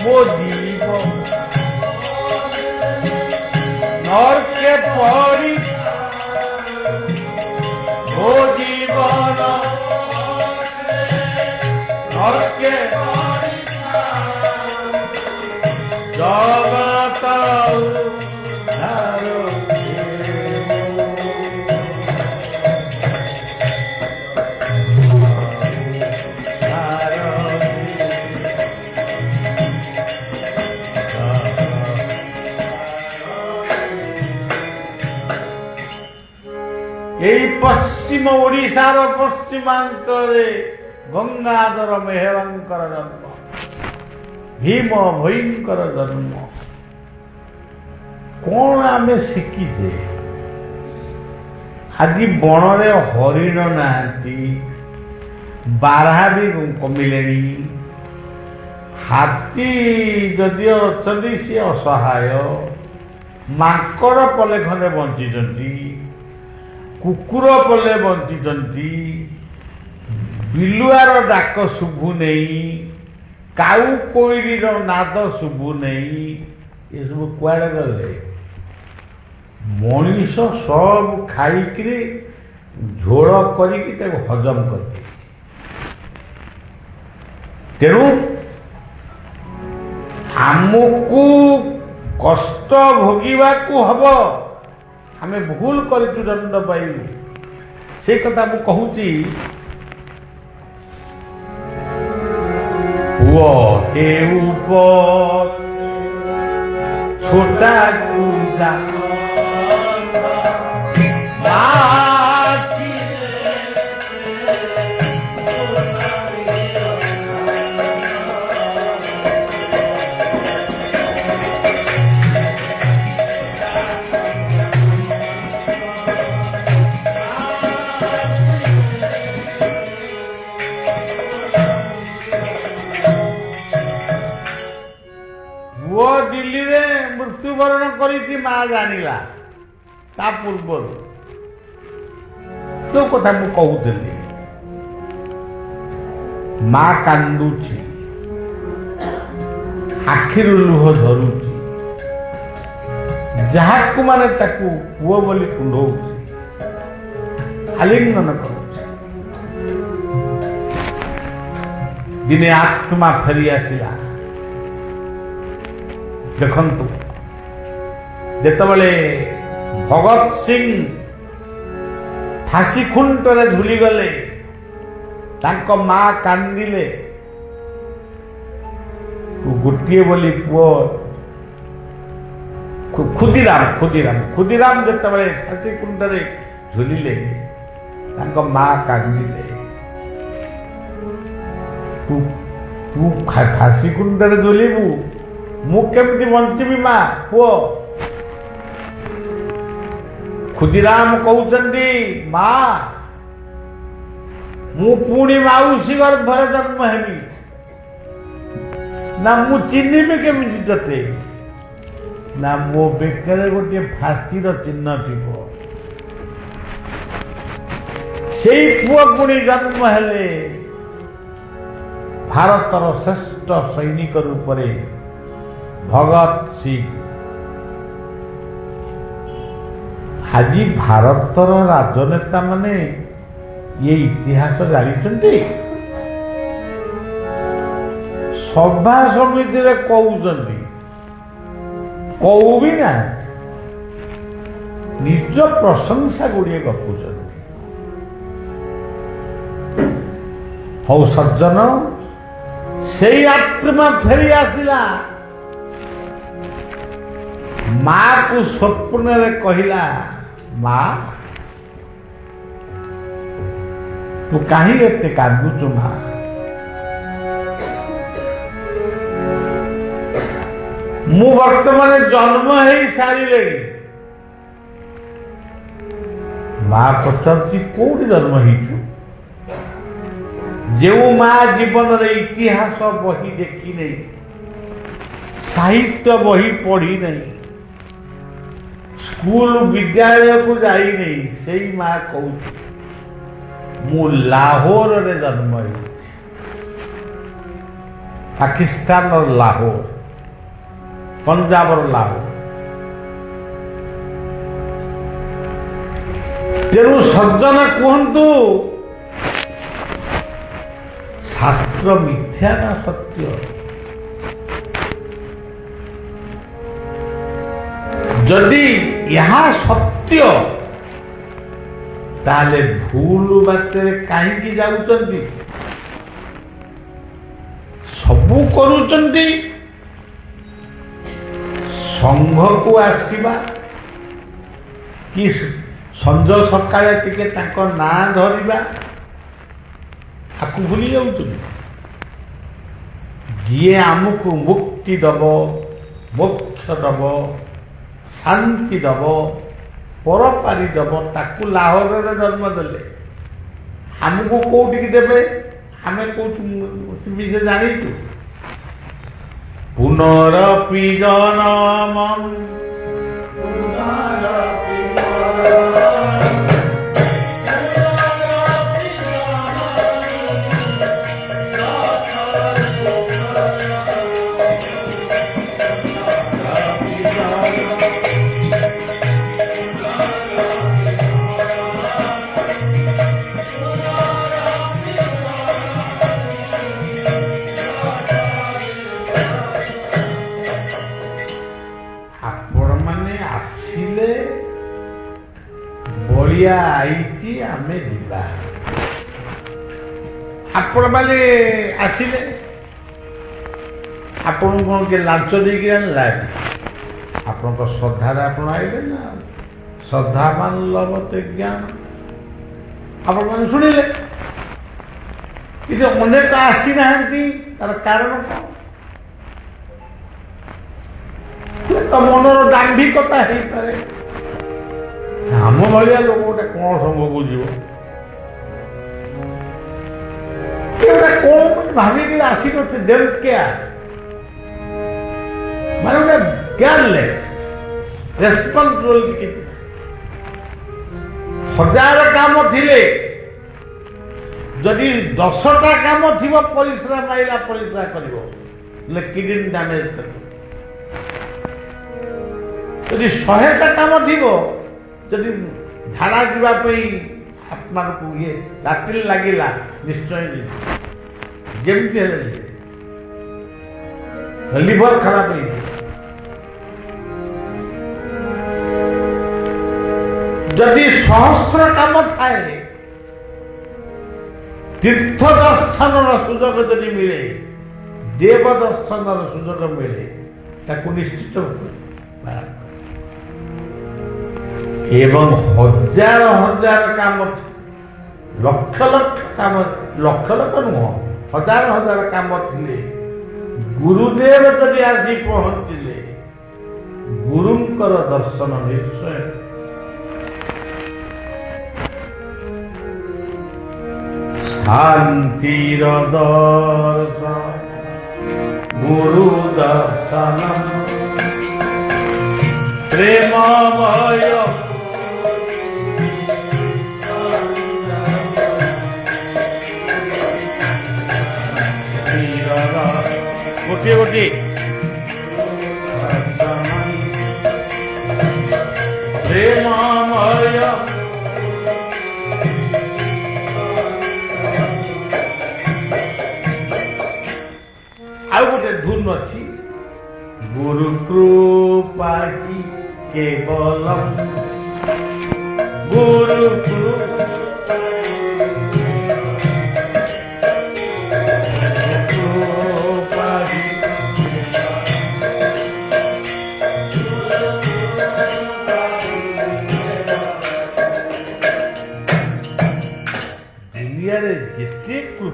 ମୋ ଜୀବନ ନର୍କେ ପରି ମୋ ଜୀବନ নরকে জগত এই পশ্চিম ওড়িশার পশ্চিমাঞ্চলে গঙ্গাধর মেহেরঙ্কর জন্ম, ভীম ভয়ঙ্কর জন্ম। କଣ ଆମେ ଶିଖିଛେ? ଆଜି ବଣରେ ହରିଣ ନାହାନ୍ତି, ବାରହା ବି କମିଲେଣି, ହାତୀ ଯଦିଓ ଅଛନ୍ତି ସିଏ ଅସହାୟ, ମାଙ୍କଡ଼ ପଲେ ଖଣ୍ଡେ ବଞ୍ଚିଛନ୍ତି, କୁକୁର ପଲେ ବଞ୍ଚିଛନ୍ତି, ବିଲୁଆର ଡାକ ଶୁଭୁ ନେଇ, କାଉ କୋଇଲିର ନାଦ ଶୁଭୁ ନେଇ, ଏସବୁ କୁଆଡ଼େ ଗଲେ? ମଣିଷ ସବୁ ଖାଇକିରି ଝୋଳ କରିକି ତାକୁ ହଜମ କରିଦିଏ। ତେଣୁ ଆମକୁ କଷ୍ଟ ଭୋଗିବାକୁ ହବ। ଆମେ ଭୁଲ କରିଛୁ ଦଣ୍ଡ ପାଇବୁ, ସେଇ କଥା ମୁଁ କହୁଛି। ପୁଅ ହେଉ ଛୋଟା କୁଜା ପୁଅ ଦିଲ୍ଲୀରେ ମୃତ୍ୟୁବରଣ କରିଛି, ମା ଜାଣିଲା। ତା ପୂର୍ବରୁ ଯୋଉ କଥା ମୁଁ କହୁଥିଲି, ମା କାନ୍ଦୁଛି, ଆଖିରୁ ଲୁହ ଝରୁଛି, ଯାହାକୁ ମାନେ ତାକୁ ପୁଅ ବୋଲି କୁଣ୍ଡଉଛି, ଆଲିଙ୍ଗନ କରୁଛି। ଦିନେ ଆତ୍ମା ଫେରି ଆସିଲା। ଦେଖନ୍ତୁ, ଯେତେବେଳେ ଭଗତ ସିଂ ଫାଶୀ ଖୁଣ୍ଟରେ ଝୁଲିଗଲେ, ତାଙ୍କ ମା କାନ୍ଦିଲେ। ଗୋଟିଏ ବୋଲି ପୁଅ ଖୁଦିରାମ ଯେତେବେଳେ ଫାଶୀ ଖୁଣ୍ଟରେ ଝୁଲିଲେ, ତାଙ୍କ ମା କାନ୍ଦିଲେ। ତୁ ଫାଶୀ ଖୁଣ୍ଟରେ ଝୁଲିବୁ, ମୁଁ କେମିତି ବଞ୍ଚିବି ମା? ପୁଅ ଖୁଦିରାମ କହୁଛନ୍ତି, ମା ମୁଁ ପୁଣି ମାଉସୀ ଗର୍ଭରେ ଜନ୍ମ ହେବି ନା? ମୁଁ ଚିହ୍ନିବି କେମିତି ତତେ? ନା, ମୋ ବେକରେ ଗୋଟିଏ ଫାଶୀର ଚିହ୍ନ ଥିବ। ସେଇ ପୁଅ ପୁଣି ଜନ୍ମ ହେଲେ ଭାରତର ଶ୍ରେଷ୍ଠ ସୈନିକ ରୂପରେ ଭଗତ ସିଂ। ଆଜି ଭାରତର ରାଜନେତା ମାନେ ଏ ଇତିହାସ ଜାଣିଛନ୍ତି? ସଭା ସମିତିରେ କହୁଛନ୍ତି, କହୁ ବି ନାହାନ୍ତି, ନିଜ ପ୍ରଶଂସା ଗୁଡ଼ିଏ ଗପୁଛନ୍ତି। ହଉ ସଜ୍ଜନ, ସେଇ ଆତ୍ମା ଫେରି ଆସିଲା। माँ को स्वप्न रे कहला माँ तू कहीं एते कांदुचु माँ मु वर्तमान जन्म है सारे माँ पचार कौटी जन्म हो जो माँ जीवन रे इतिहास बही देखी नहीं साहित्य बही पढ़ी नहीं स्कूल विद्यालय को जाई नहीं से माँ कहूँ मु लाहौर रे जन्म हो पाकिस्तान और लाहौर पंजाब और लाहौर तेणु सज्जन कहतु शास्त्र मिथ्या ना सत्य जदि यहाँ सत्य ताले भूल बाटे कहीं जाऊँगी सबू करुचंदी संघ को आसवा कि संज सकाଳେ टिके तांको ना धरिबा आपको भूली जाऊँ जी आमको मुक्ति दब मोक्ष दब शांति दब परपारी दब ताकू लाहौर रे जन्म देले आमको कौटी देवे आमे कौटी विषय जानीचु पुनरपि जनमं बलिया आई आमे जीवा आपण माने आसिले आपण कौन के लांच देकी आनला आपण को श्रद्धा आपण आइले ना श्रद्धा मान लबते ज्ञान आपण माने सुनिले कि अनेक आसी नाहंती तार कारण तो मनर दाम्भिकता हो पारे आम भाया लोक गोटे कौन संघ को जीव कौन भाविक आसी देव क्या माने गोटे केयरलेस रेस्पॉन्सिबिलिटी हजार काम थिले जदि 10टा काम थी परिश्रा माइला परिश्रा कर किडनी डैमेज कर जदि 100टा काम थी जदि झाड़ा जावाई आत्मा को ये रात्रि लगिला निश्चय जमती लिवर खराब हो जदि सहस्र काम थाए तीर्थ दर्शन सुजोग जदि मिले देव दर्शन सुजोग मिले ताकू निश्चित एवं हजार हजार काम लक्ष लक्ष काम लक्ष लक्ष नुह हजार हजार काम थिले गुरुदेव जदि आसी पहुंचले गुरुंकर दर्शन निश्चय शांतिर दर्शन गुरु दर्शन प्रेममय गोटे गोटे प्रेममय आउ गोटे धुन अच्छी गुरु कृपा की केवलम गुरु कृपा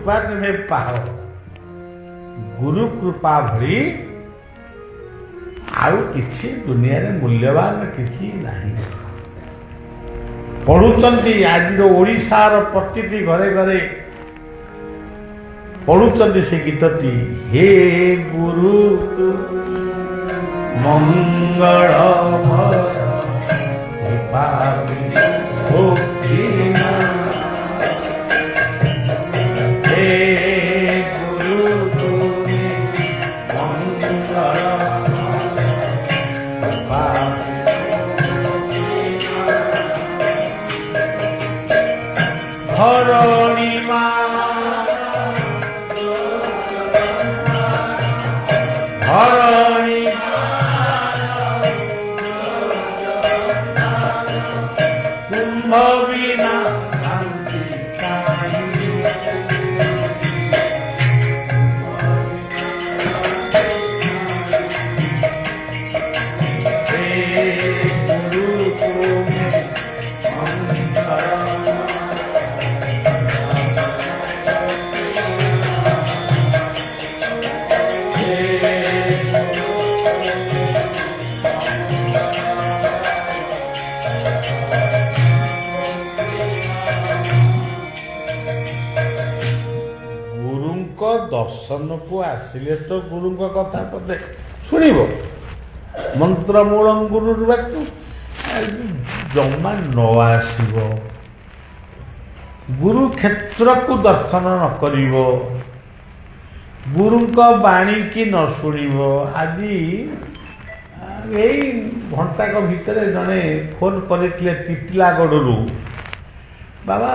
कृपा तुम पाओ गुरु कृपा भरी आउ किछि दुनिया रे मूल्यवान किछि नहीं। पढ़ुचंती आज ओडिशार प्रतिटी घरे घरे पढ़ुचंती से गीतटी हे गुरु मंगल धरणीमा धरणी कुंभ बिना शांति दर्शन को आसिले तो गुरु कथा पदे शुणव मंत्रमूल गुरु जमा न आसब गुरु क्षेत्र को दर्शन न कर गुरु बाणी की न शुणव आज यही घंटाक भितर जड़े फोन करते टिटलागढ़ बाबा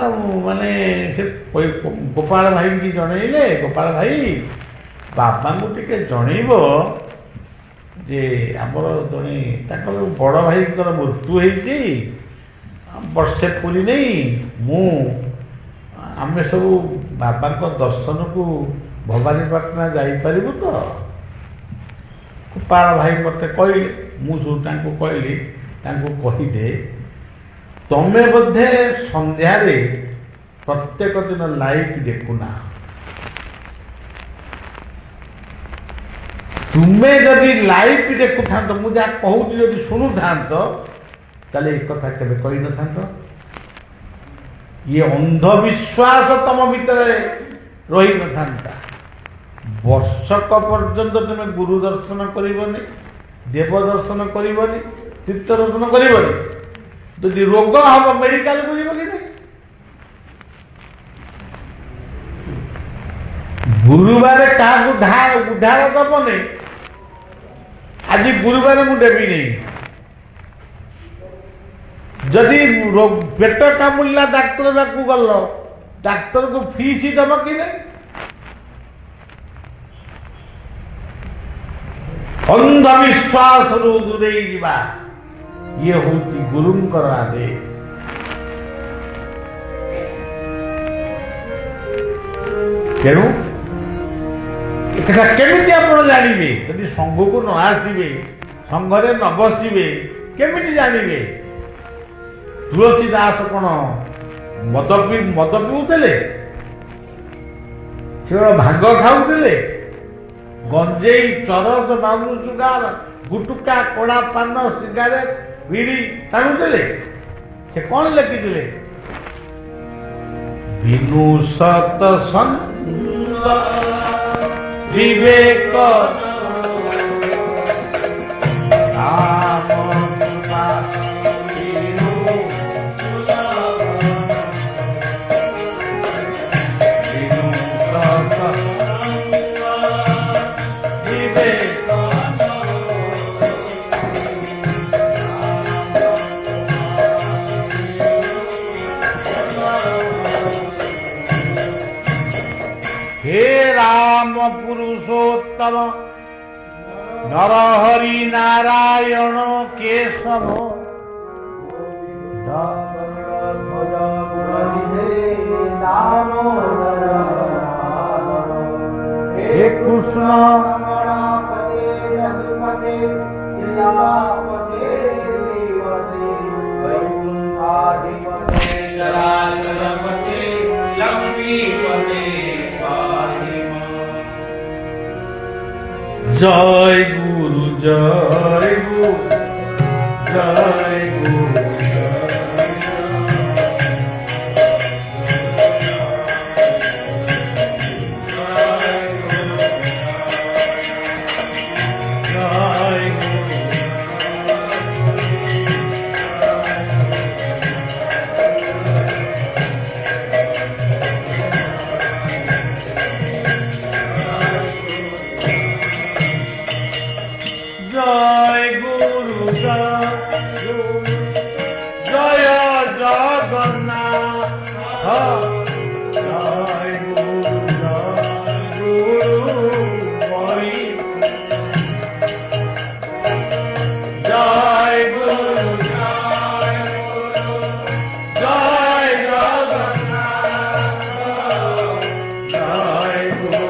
माने से गोपाल भाई की जनइले गोपाल भाई बाबा को टिके जनइब जे आमर जड़े बड़ भाई मृत्यु होती वर्षे पूरी नहीं मु आम सब बाबा दर्शन को भवानीपाटना जापरू तो गोपाल भाई मत कहले मुझे कहली कहीदे तमे बोधे संध्यारे प्रत्येक दिन लाइव देखुना तुमे जदि लाइव देखु था मुझे कहूँ जदि शुणु था ताले एक कथा केबे कहि न था ये अंधविश्वास तम भीतर रही न था वर्षक पर्यंत तुम गुरु दर्शन करबनी देव दर्शन करबनी तीर्थ दर्शन करबनी यदि रोग हम मेडिकल बुझब कि नहीं गुरुवार क्या उद्धार दब नहीं आज गुरुवार मुझे देवी नहीं जदि पेट कामुला डाक्तर पाखु गल डाक्तर को फीस दब कि नहीं अंधविश्वास दूरे जा ये हूँ गुरुंकर आदेश तेणु केमी आप जानवे यदि संघ को न आसवे संघरे न बसवे केमी जानवे तुलसीदास कौन मद पिऊले से भांग खाऊले गंजेई चरस बाबू सुगार गुटुका कड़ा पान सिगारेट बीड़ी टाणुले से कौन लिखिले बिनु सत्संग विवेक हे राम पुरुषोत्तम नरहरि नारायण केशव हे कृष्ण জয় গুরু জয় গুরু জয় গুরু জয় গুরু জয় জগন্নাথ জয় গুরু হরি জয় গুরু জয় জগন্নাথ জয় গুরু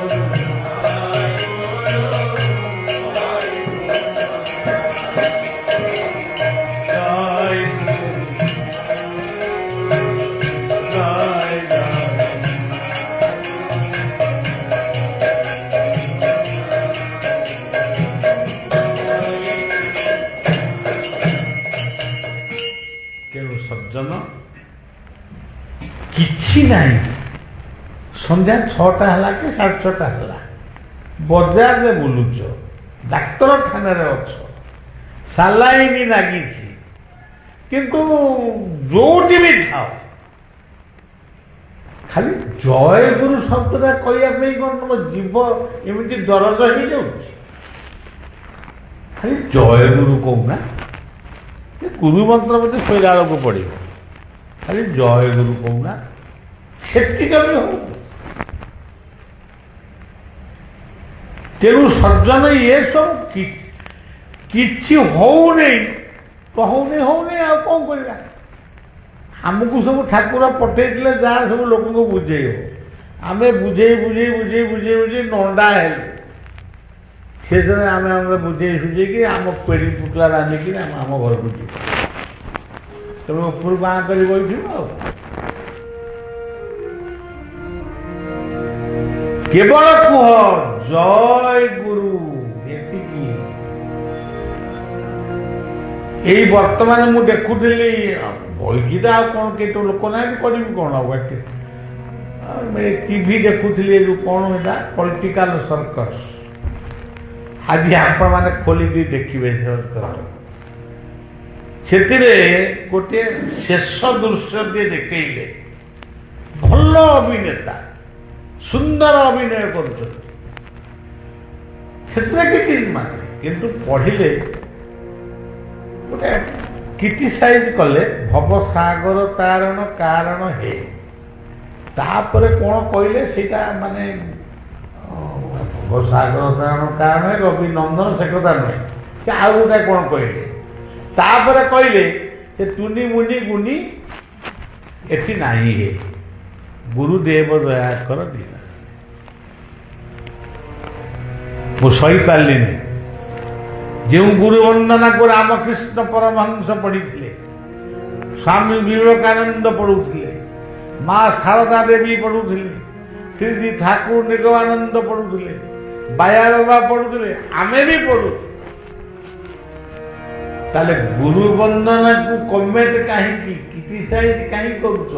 ସଜ୍ଜନ କିଛି ନାହିଁ। ସନ୍ଧ୍ୟା 6ଟା ହେଲା କି 6:30 ହେଲା, ବଜାରରେ ବୁଲୁଛ, ଡାକ୍ତରଖାନାରେ ଅଛ, ସାଲାଇନି ଲାଗିଛି, କିନ୍ତୁ ଯୋଉଠି ବି ଥାଅ ଖାଲି ଜୟ ଗୁରୁ ଶବ୍ଦଟା କହିବା ପାଇଁ କ'ଣ ତମ ଜୀବ ଏମିତି ଦରଜ ହେଇଯାଉଛି? ଖାଲି ଜୟ ଗୁରୁ କହୁନା, ଗୁରୁ ମନ୍ତ୍ର ମଧ୍ୟ ଶୋଇଲା ବେଳକୁ ପଡ଼ିବ, ଖାଲି ଜୟ ଗୁରୁ କହୁନା, ସେତିକି ବି ହଉ। ତେଣୁ ସଜ୍ଜନ ଇଏ ସବୁ କିଛି ହଉନି ତ ହଉନି ଆଉ କ'ଣ କରିବା? ଆମକୁ ସବୁ ଠାକୁର ପଠେଇଥିଲେ ଯାହା ସବୁ ଲୋକଙ୍କୁ ବୁଝେଇବ, ଆମେ ବୁଝେଇ ନଣ୍ଡା ହେଲୁ। ସେଦିନ ଆମେ ଆମର ବୁଝେଇ ସୁଝେଇକି ଆମ ପେଡ଼ି ପୁତଳା ରାନ୍ଧିକିରି ଆମେ ଆମ ଘରକୁ ଯିବୁ। ତମେ ଉପରୁ ବାଁ କରି ବସିଥିବ ଆଉ। କେବଳ କୁହ ଜୟ ଗୁରୁ, ଏତିକି। ଏଇ ବର୍ତ୍ତମାନ ମୁଁ ଦେଖୁଥିଲି ବହିକିଟା, ଆଉ କ'ଣ କେତେ ଲୋକ ନାହାନ୍ତି, କରିବି କ'ଣ ଆଉ ଏଠି ଟିଭି ଦେଖୁଥିଲି, ଏ ଯେଉଁ କ'ଣ ଏଇଟା ପଲିଟିକାଲ ସର୍କସ୍। ଆଜି ଆପଣମାନେ ଖୋଲିକି ଦେଖିବେ, ସେଥିରେ ଗୋଟିଏ ଶେଷ ଦୃଶ୍ୟଟିଏ ଦେଖେଇଲେ। ଭଲ ଅଭିନେତା, ସୁନ୍ଦର ଅଭିନୟ କରୁଛନ୍ତି, ସେଥିରେ କିଛି ମାନେ, କିନ୍ତୁ ପଢ଼ିଲେ ଗୋଟେ କ୍ରିଟିସାଇଜ କଲେ, ଭବସାଗର ତାରଣ କାରଣ ହେ, ତାପରେ କ'ଣ କହିଲେ ସେଇଟା ମାନେ ଭବସାଗର ତାରଣ କାରଣ ହେ ରବି ନନ୍ଦନ, ସେ କଥା ନୁହେଁ, ସେ ଆଉ ଗୋଟେ କ'ଣ କହିଲେ, ତାପରେ କହିଲେ ଯେ ତୁନି ମୁନି ଗୁନି ଏଠି ନାହିଁ ହେ, ଗୁରୁଦେବ ଦୟାକର ଦିନା। ମୁଁ ସହିପାରିଲିନି। ଯେଉଁ ଗୁରୁ ବନ୍ଦନାକୁ ରାମକୃଷ୍ଣ ପରମହଂସ ପଢ଼ିଥିଲେ, ସ୍ୱାମୀ ବିବେକାନନ୍ଦ ପଢ଼ୁଥିଲେ, ମା ଶାରଦା ଦେବୀ ପଢ଼ୁଥିଲେ, ଶ୍ରୀ ଶ୍ରୀ ଠାକୁର ନିଗମାନନ୍ଦ ପଢ଼ୁଥିଲେ, ବାୟା ବାବା ପଢ଼ୁଥିଲେ, ଆମେ ବି ପଢ଼ୁଛୁ, ତାହେଲେ ଗୁରୁ ବନ୍ଦନାକୁ କମେଣ୍ଟ କାହିଁକି, କ୍ରିଟିସାଇଜ କାହିଁକି କରୁଛ?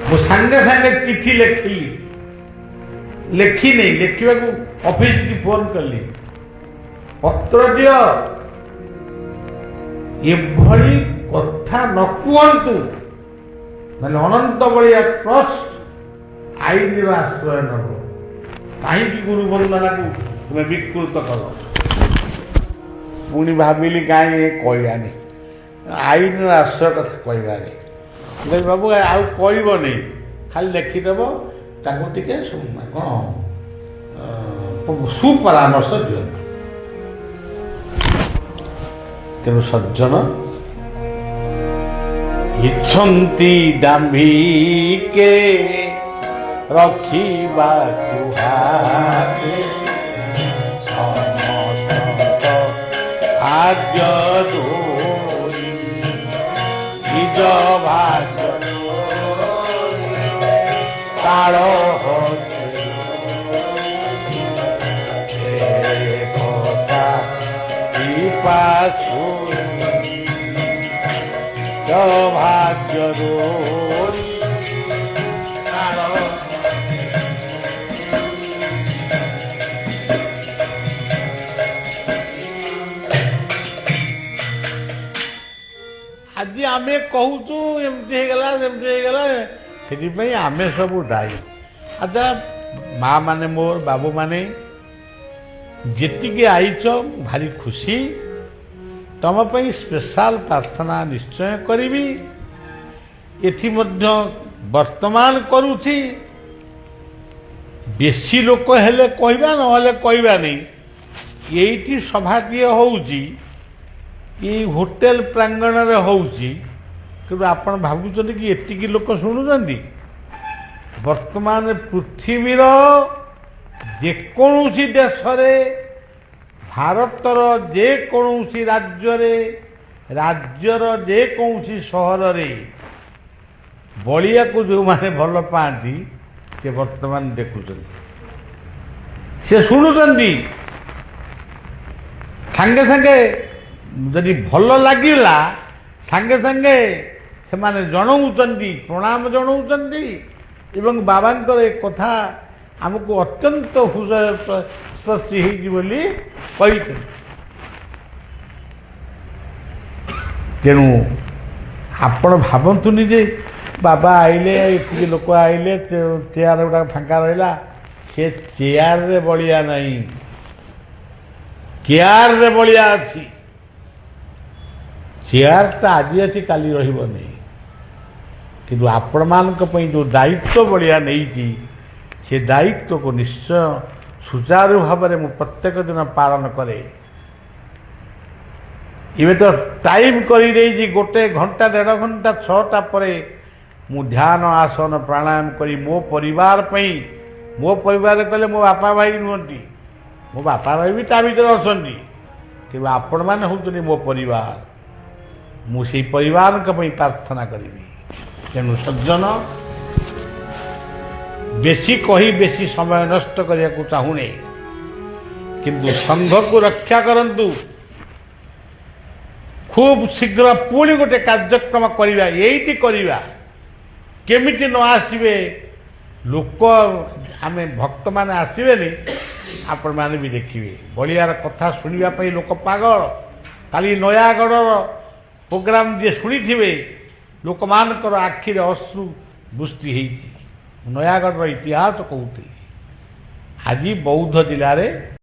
ମୁଁ ସାଙ୍ଗେ ସାଙ୍ଗେ ଚିଠି ଲେଖିନି, ଲେଖିବାକୁ ଅଫିସକି ଫୋନ କଲି, ପତ୍ର ଦିଅ, ଏଭଳି କଥା ନ କୁହନ୍ତୁ, ମାନେ ଅନନ୍ତ ବଳିଆ ଟ୍ରଷ୍ଟ ଆଇନର ଆଶ୍ରୟ ନେବ। କାହିଁକି ଗୁରୁ ବନ୍ଦନାକୁ ତୁମେ ବିକୃତ କର? ପୁଣି ଭାବିଲି କାହିଁ କହିବାନି, ଆଇନର ଆଶ୍ରୟ କଥା କହିବାନି। ବାବୁ ଆଉ କହିବନି, ଖାଲି ଲେଖିଦେବ, ତାକୁ ଟିକେ କ'ଣ ସୁପରାମର୍ଶ ଦିଅନ୍ତୁ। ତେଣୁ ସଜ୍ଜନ ଇଚ୍ଛନ୍ତି ଦାମ୍ଭିକେ ରଖିବାକୁ ହାତେ, ସମସ୍ତଙ୍କ ଭାଗ୍ୟ ଦୋରି ନିଜ ଭାଗ୍ୟ କାଳ ପାଶୁ ସୌଭାଗ୍ୟରୁ ଆଜି ଆମେ କହୁଛୁ ଏମିତି ହେଇଗଲା ସେମିତି ହେଇଗଲା, ସେଥିପାଇଁ ଆମେ ସବୁ ଦାୟୀ। ଆଚ୍ଛା ମା ମାନେ ମୋର ବାବୁମାନେ ଯେତିକି ଆଇଛ ଭାରି ଖୁସି, ତମ ପାଇଁ ସ୍ପେଶାଲ ପ୍ରାର୍ଥନା ନିଶ୍ଚୟ କରିବି। ଏଠି ମଧ୍ୟ ବର୍ତ୍ତମାନ କରୁଛି, ବେଶୀ ଲୋକ ହେଲେ କହିବା ନହେଲେ କହିବା ନାହିଁ। ଏଇଠି ସଭାଟିଏ ହଉଛି, ଏଇ ହୋଟେଲ ପ୍ରାଙ୍ଗଣରେ ହଉଛି, କିନ୍ତୁ ଆପଣ ଭାବୁଛନ୍ତି କି ଏତିକି ଲୋକ ଶୁଣୁଛନ୍ତି? ବର୍ତ୍ତମାନ ପୃଥିବୀର ଯେକୌଣସି ଦେଶରେ, ଭାରତର ଯେକୌଣସି ରାଜ୍ୟର ଯେକୌଣସି ସହରରେ ବଳିଆକୁ ଯେଉଁମାନେ ଭଲ ପାଆନ୍ତି ସେ ବର୍ତ୍ତମାନ ଦେଖୁଛନ୍ତି, ସେ ଶୁଣୁଛନ୍ତି। ସାଙ୍ଗେ ସାଙ୍ଗେ ଯଦି ଭଲ ଲାଗିଲା ସାଙ୍ଗେ ସାଙ୍ଗେ ସେମାନେ ଜଣାଉଛନ୍ତି, ପ୍ରଣାମ ଜଣାଉଛନ୍ତି ଏବଂ ବାବାଙ୍କର ଏ କଥା ଆମକୁ ଅତ୍ୟନ୍ତ ହୃଦୟସ୍ପର୍ଶୀ ହେଇଛି ବୋଲି କହିଛନ୍ତି। ତେଣୁ ଆପଣ ଭାବନ୍ତୁନି ଯେ ବାବା ଆଇଲେ, ଏତିକି ଲୋକ ଆଇଲେ, ଚେୟାର ଗୁଡ଼ାକ ଫାଙ୍କା ରହିଲା। ସେ ଚେୟାରରେ ବଳିଆ ନାହିଁ, କେୟାରରେ ବଳିଆ ଅଛି। ଚେୟାରଟା ଆଜି ଅଛି କାଲି ରହିବନି, କିନ୍ତୁ ଆପଣମାନଙ୍କ ପାଇଁ ଯେଉଁ ଦାୟିତ୍ୱ ବଳିଆ ନେଇଛି ସେ ଦାୟିତ୍ୱକୁ ନିଶ୍ଚୟ ସୁଚାରୁ ଭାବରେ ମୁଁ ପ୍ରତ୍ୟେକ ଦିନ ପାଳନ କରେ। ଏବେ ତ ଟାଇମ୍ କରିଦେଇଛି 1 ଘଣ୍ଟା 1.5 ଘଣ୍ଟା, 6ଟା ପରେ ମୁଁ ଧ୍ୟାନ ଆସନ ପ୍ରାଣାୟାମ କରି ମୋ ପରିବାର ପାଇଁ, ମୋ ପରିବାର କହିଲେ ମୋ ବାପା ଭାଇ ନୁହନ୍ତି, ମୋ ବାପା ଭାଇ ବି ତା ଭିତରେ ଅଛନ୍ତି, କିନ୍ତୁ ଆପଣମାନେ ହେଉଛନ୍ତି ମୋ ପରିବାର। ମୁଁ ସେଇ ପରିବାରଙ୍କ ପାଇଁ ପ୍ରାର୍ଥନା କରିବି। ତେଣୁ ସଜ୍ଜନ, ବେଶୀ କହି ବେଶୀ ସମୟ ନଷ୍ଟ କରିବାକୁ ଚାହୁଁନି, କିନ୍ତୁ ସଂଘକୁ ରକ୍ଷା କରନ୍ତୁ। ଖୁବ୍ ଶୀଘ୍ର ପୁଣି ଗୋଟେ କାର୍ଯ୍ୟକ୍ରମ କରିବା, ଏଇଠି କରିବା। କେମିତି ନ ଆସିବେ ଲୋକ, ଆମେ ଭକ୍ତମାନେ ଆସିବେନି, ଆପଣମାନେ ବି ଦେଖିବେ। ବଳିଆର କଥା ଶୁଣିବା ପାଇଁ ଲୋକ ପାଗଳ। କାଲି ନୟାଗଡ଼ର ପ୍ରୋଗ୍ରାମ ଯିଏ ଶୁଣିଥିବେ, ଲୋକମାନଙ୍କର ଆଖିରେ ଅଶ୍ରୁ ବୃଷ୍ଟି ହେଇଛି। ନୟାଗଡ଼ର ଇତିହାସ କହୁଥିଲି। ଆଜି ବୌଦ୍ଧ ଜିଲ୍ଲାରେ